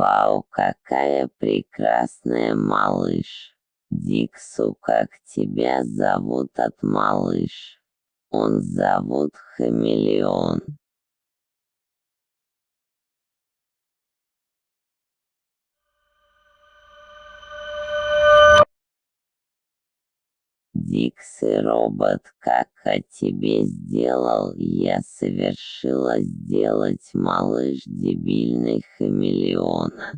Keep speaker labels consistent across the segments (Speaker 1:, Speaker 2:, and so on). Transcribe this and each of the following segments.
Speaker 1: Вау, какая прекрасная, малыш. Диксу, как тебя зовут от малыш? Он зовут Хамелеон. Дикси робот, как о тебе сделал, я совершила сделать малыш дебильный хамелеона.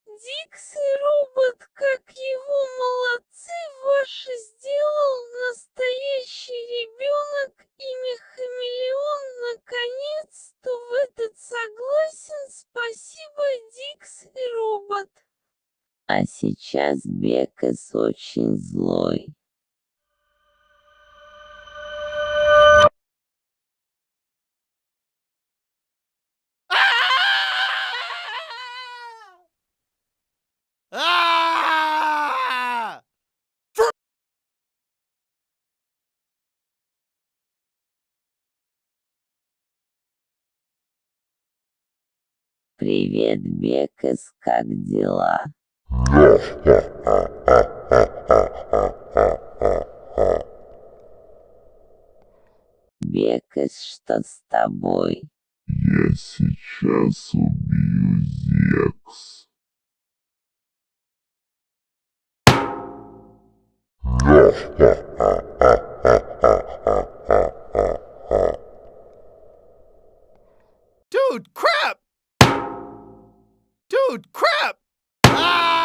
Speaker 1: Дикси робот, как его молодцы ваши, сделал настоящий ребенок, имя хамелеон, наконец-то в этот согласен, спасибо, Дикси робот. А сейчас Бекас очень злой. Привет, Бекас, как дела? Бекас, что с тобой?
Speaker 2: Я сейчас убью Зекс.
Speaker 3: Dude, crap! Dude, crap! Ah!